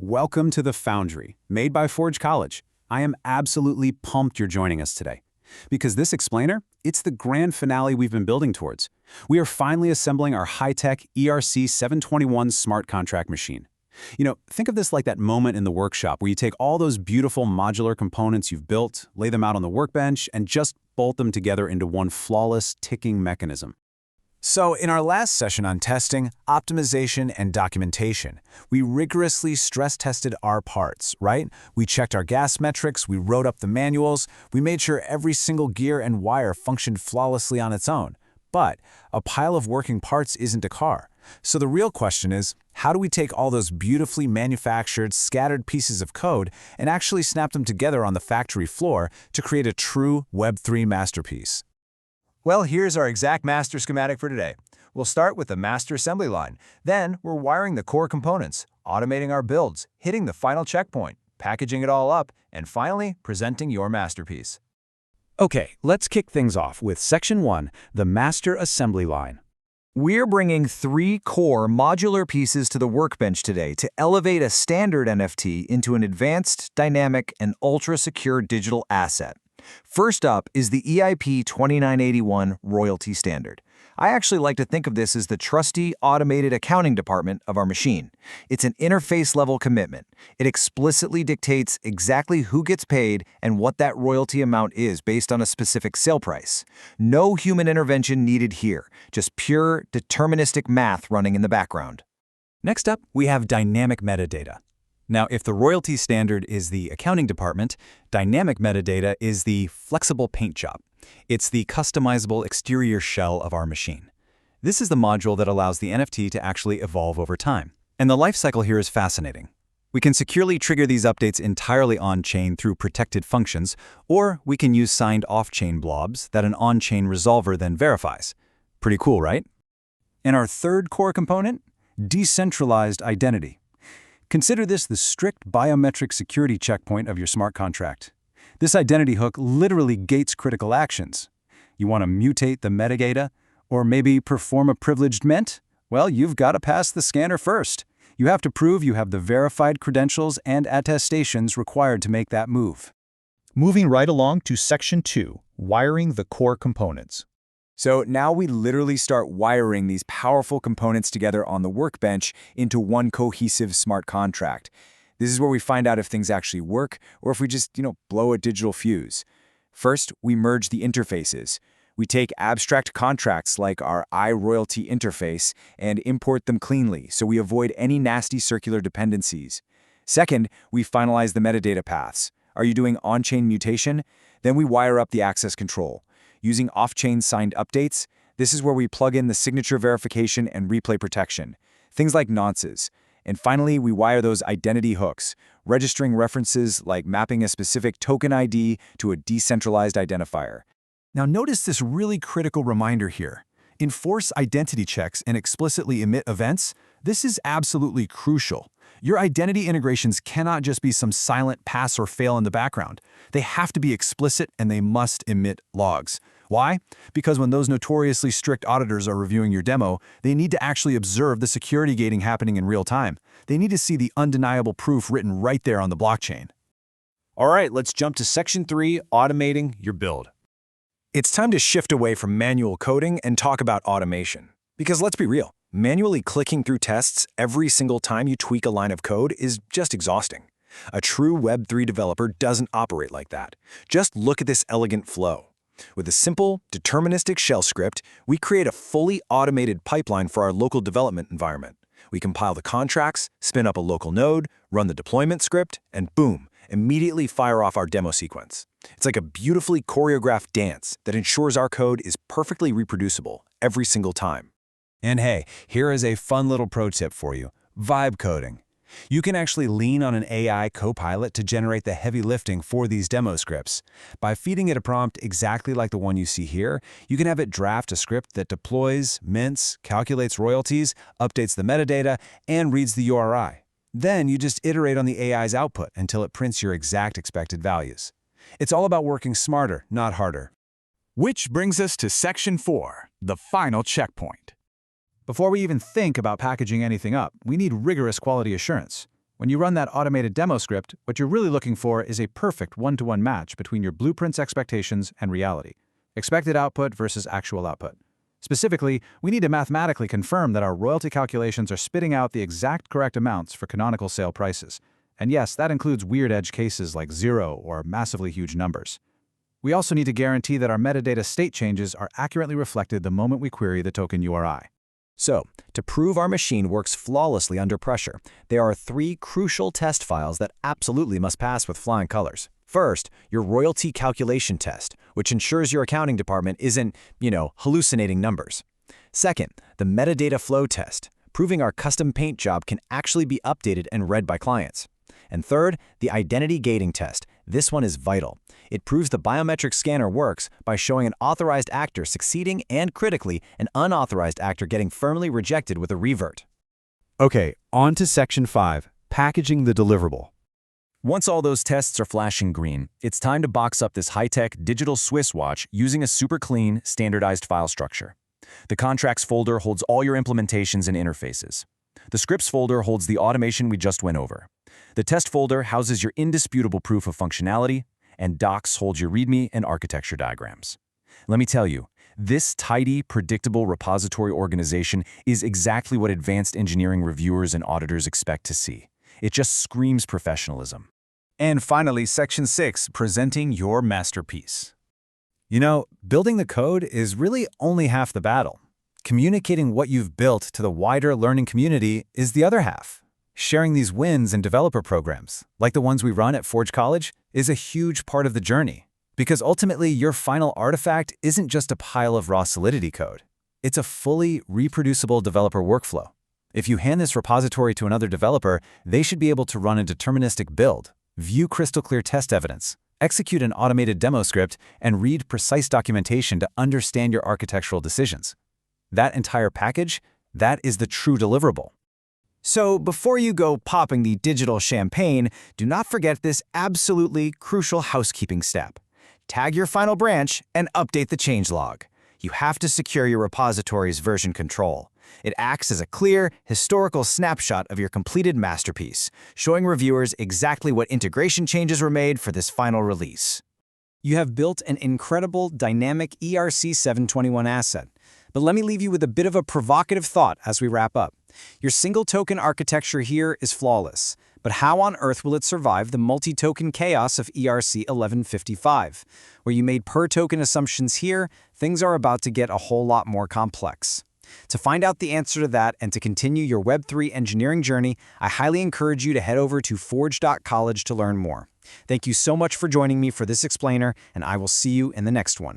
Welcome to The Foundry, made by Forge College. I am absolutely pumped you're joining us today. Because this explainer, it's the grand finale we've been building towards. We are finally assembling our high-tech ERC-721 smart contract machine. Think of this like that moment in the workshop where you take all those beautiful modular components you've built, lay them out on the workbench, and just bolt them together into one flawless, ticking mechanism. So in our last session on testing, optimization, and documentation, we rigorously stress-tested our parts, right? We checked our gas metrics, we wrote up the manuals, we made sure every single gear and wire functioned flawlessly on its own. But a pile of working parts isn't a car. So the real question is, how do we take all those beautifully manufactured, scattered pieces of code and actually snap them together on the factory floor to create a true Web3 masterpiece? Well, here's our exact master schematic for today. We'll start with the master assembly line. Then we're wiring the core components, automating our builds, hitting the final checkpoint, packaging it all up, and finally presenting your masterpiece. Okay, let's kick things off with Section 1, the master assembly line. We're bringing 3 core modular pieces to the workbench today to elevate a standard NFT into an advanced, dynamic, and ultra-secure digital asset. First up is the EIP 2981 royalty standard. I actually like to think of this as the trusty, automated accounting department of our machine. It's an interface-level commitment. It explicitly dictates exactly who gets paid and what that royalty amount is based on a specific sale price. No human intervention needed here, just pure, deterministic math running in the background. Next up, we have dynamic metadata. Now, if the royalty standard is the accounting department, dynamic metadata is the flexible paint job. It's the customizable exterior shell of our machine. This is the module that allows the NFT to actually evolve over time. And the lifecycle here is fascinating. We can securely trigger these updates entirely on-chain through protected functions, or we can use signed off-chain blobs that an on-chain resolver then verifies. Pretty cool, right? And our third core component, decentralized identity. Consider this the strict biometric security checkpoint of your smart contract. This identity hook literally gates critical actions. You want to mutate the metadata, or maybe perform a privileged mint? Well, you've got to pass the scanner first. You have to prove you have the verified credentials and attestations required to make that move. Moving right along to Section 2, wiring the core components. So now we literally start wiring these powerful components together on the workbench into one cohesive smart contract. This is where we find out if things actually work or if we just, blow a digital fuse. First, we merge the interfaces. We take abstract contracts like our iRoyalty interface and import them cleanly so we avoid any nasty circular dependencies. Second, we finalize the metadata paths. Are you doing on-chain mutation? Then we wire up the access control. Using off-chain signed updates, this is where we plug in the signature verification and replay protection, things like nonces. And finally, we wire those identity hooks, registering references like mapping a specific token ID to a decentralized identifier. Now notice this really critical reminder here. Enforce identity checks and explicitly emit events. This is absolutely crucial. Your identity integrations cannot just be some silent pass or fail in the background. They have to be explicit and they must emit logs. Why? Because when those notoriously strict auditors are reviewing your demo, they need to actually observe the security gating happening in real time. They need to see the undeniable proof written right there on the blockchain. All right, let's jump to Section 3, automating your build. It's time to shift away from manual coding and talk about automation. Because let's be real, manually clicking through tests every single time you tweak a line of code is just exhausting. A true Web3 developer doesn't operate like that. Just look at this elegant flow. With a simple, deterministic shell script, we create a fully automated pipeline for our local development environment. We compile the contracts, spin up a local node, run the deployment script, and boom, immediately fire off our demo sequence. It's like a beautifully choreographed dance that ensures our code is perfectly reproducible every single time. And hey, here is a fun little pro tip for you, vibe coding. You can actually lean on an AI copilot to generate the heavy lifting for these demo scripts. By feeding it a prompt exactly like the one you see here, you can have it draft a script that deploys, mints, calculates royalties, updates the metadata, and reads the URI. Then you just iterate on the AI's output until it prints your exact expected values. It's all about working smarter, not harder. Which brings us to Section 4, the final checkpoint. Before we even think about packaging anything up, we need rigorous quality assurance. When you run that automated demo script, what you're really looking for is a perfect one-to-one match between your blueprint's expectations and reality. Expected output versus actual output. Specifically, we need to mathematically confirm that our royalty calculations are spitting out the exact correct amounts for canonical sale prices. And yes, that includes weird edge cases like 0 or massively huge numbers. We also need to guarantee that our metadata state changes are accurately reflected the moment we query the token URI. So, to prove our machine works flawlessly under pressure, there are 3 crucial test files that absolutely must pass with flying colors. First, your royalty calculation test, which ensures your accounting department isn't, hallucinating numbers. Second, the metadata flow test, proving our custom paint job can actually be updated and read by clients. And third, the identity gating test. This one is vital. It proves the biometric scanner works by showing an authorized actor succeeding and, critically, an unauthorized actor getting firmly rejected with a revert. Okay, on to Section 5, packaging the deliverable. Once all those tests are flashing green, it's time to box up this high-tech digital Swiss watch using a super clean, standardized file structure. The contracts folder holds all your implementations and interfaces. The scripts folder holds the automation we just went over. The test folder houses your indisputable proof of functionality, and docs holds your README and architecture diagrams. Let me tell you, this tidy, predictable repository organization is exactly what advanced engineering reviewers and auditors expect to see. It just screams professionalism. And finally, Section 6, presenting your masterpiece. Building the code is really only half the battle. Communicating what you've built to the wider learning community is the other half. Sharing these wins in developer programs, like the ones we run at Forge College, is a huge part of the journey. Because ultimately, your final artifact isn't just a pile of raw Solidity code. It's a fully reproducible developer workflow. If you hand this repository to another developer, they should be able to run a deterministic build, view crystal-clear test evidence, execute an automated demo script, and read precise documentation to understand your architectural decisions. That entire package, that is the true deliverable. So, before you go popping the digital champagne, do not forget this absolutely crucial housekeeping step. Tag your final branch and update the changelog. You have to secure your repository's version control. It acts as a clear, historical snapshot of your completed masterpiece, showing reviewers exactly what integration changes were made for this final release. You have built an incredible, dynamic ERC-721 asset. But let me leave you with a bit of a provocative thought as we wrap up. Your single-token architecture here is flawless, but how on earth will it survive the multi-token chaos of ERC-1155? Where you made per-token assumptions here, things are about to get a whole lot more complex. To find out the answer to that and to continue your Web3 engineering journey, I highly encourage you to head over to forge.college to learn more. Thank you so much for joining me for this explainer, and I will see you in the next one.